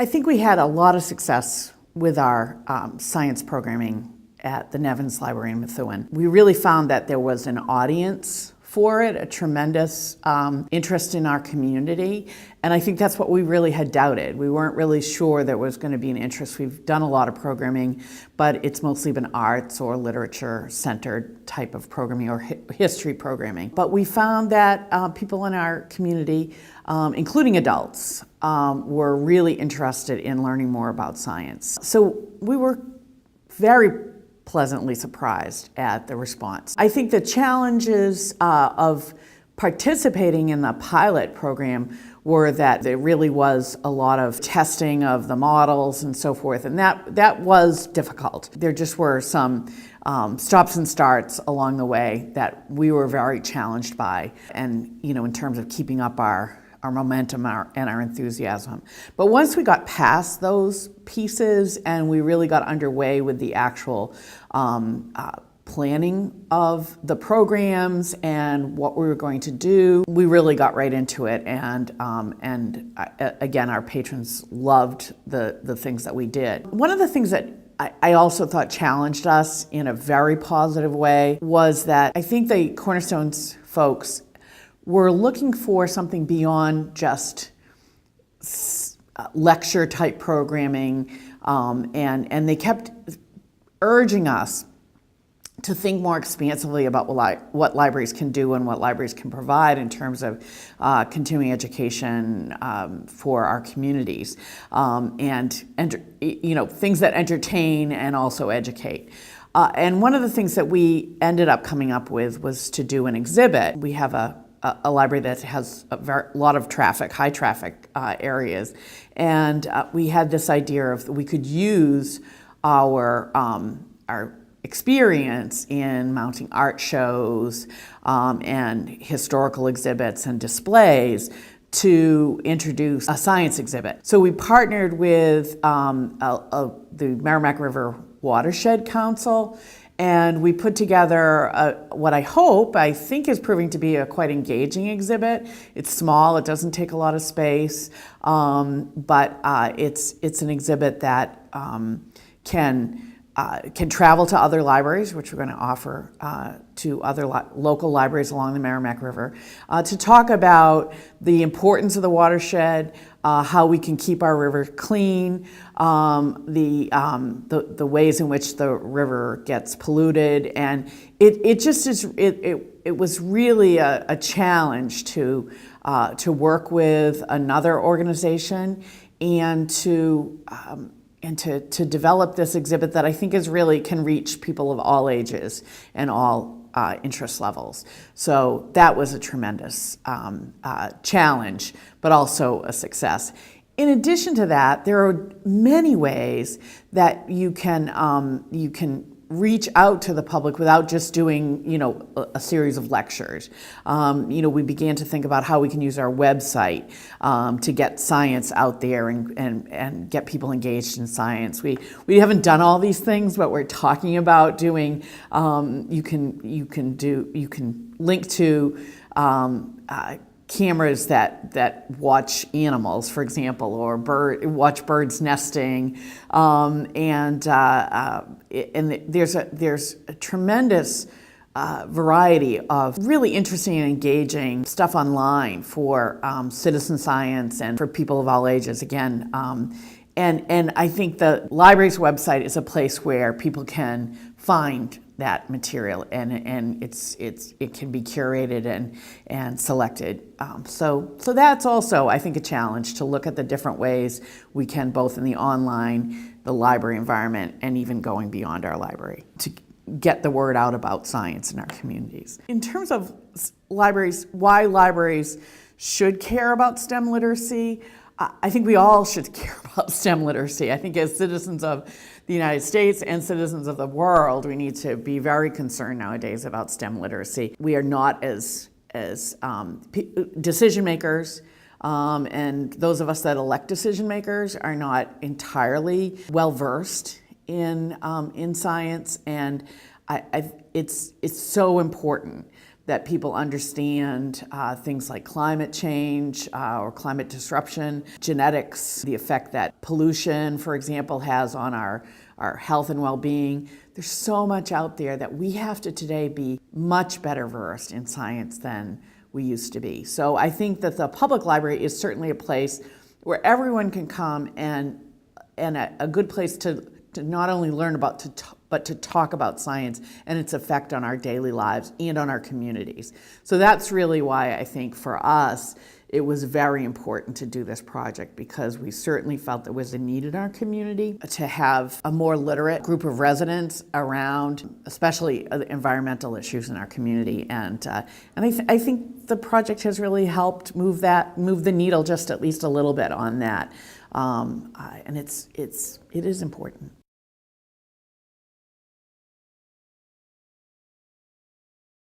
I think we had a lot of success with our science programming at the Nevins Library in Methuen. We really found that there was an audience for it, a tremendous interest in our community, and I think that's what we really had doubted. We weren't really sure there was going to be an interest. We've done a lot of programming, but it's mostly been arts or literature-centered type of programming or history programming. But we found that people in our community, including adults, were really interested in learning more about science. So we were very pleasantly surprised at the response. I think the challenges of participating in the pilot program were that there really was a lot of testing of the models and so forth, and that was difficult. There just were some stops and starts along the way that we were very challenged by, and in terms of keeping up our momentum and our enthusiasm. But once we got past those pieces and we really got underway with the actual planning of the programs and what we were going to do, we really got right into it. And again, our patrons loved the things that we did. One of the things that I also thought challenged us in a very positive way was that I think the Cornerstones folks were looking for something beyond just lecture type programming, and they kept urging us to think more expansively about what libraries can do and what libraries can provide in terms of continuing education for our communities, and things that entertain and also educate. And one of the things that we ended up coming up with was to do an exhibit. We have a library that has a lot of traffic, high traffic areas, and we had this idea of we could use our experience in mounting art shows and historical exhibits and displays to introduce a science exhibit. So we partnered with the Merrimack River Watershed Council, and we put together what I think is proving to be a quite engaging exhibit. It's small, it doesn't take a lot of space, but it's an exhibit that can travel to other libraries, which we're going to offer to other local libraries along the Merrimack River, to talk about the importance of the watershed, how we can keep our river clean, the ways in which the river gets polluted, and it was really a challenge to work with another organization and to develop this exhibit that I think can reach people of all ages and all interest levels. So that was a tremendous challenge, but also a success. In addition to that, there are many ways that you can reach out to the public without just doing, a series of lectures. We began to think about how we can use our website to get science out there and get people engaged in science. We haven't done all these things, but we're talking about doing. You can link to cameras that watch animals, for example, or watch birds nesting, and there's a tremendous variety of really interesting and engaging stuff online for citizen science and for people of all ages. Again, and I think the library's website is a place where people can find that material, and it can be curated and selected. So that's also, I think, a challenge to look at the different ways we can, both in the online, the library environment, and even going beyond our library, to get the word out about science in our communities. In terms of libraries, why libraries should care about STEM literacy, I think we all should care about STEM literacy. I think as citizens of the United States and citizens of the world, we need to be very concerned nowadays about STEM literacy. We are not as decision makers, and those of us that elect decision makers are not entirely well versed in science, and it's so important that people understand things like climate change or climate disruption, genetics, the effect that pollution, for example, has on our health and well-being. There's so much out there that we have to today be much better versed in science than we used to be. So I think that the public library is certainly a place where everyone can come and a good place to not only learn about, but to talk about science and its effect on our daily lives and on our communities. So that's really why I think for us, it was very important to do this project, because we certainly felt there was a need in our community to have a more literate group of residents around, especially environmental issues in our community. And I think the project has really helped move the needle just at least a little bit on that. And it is important.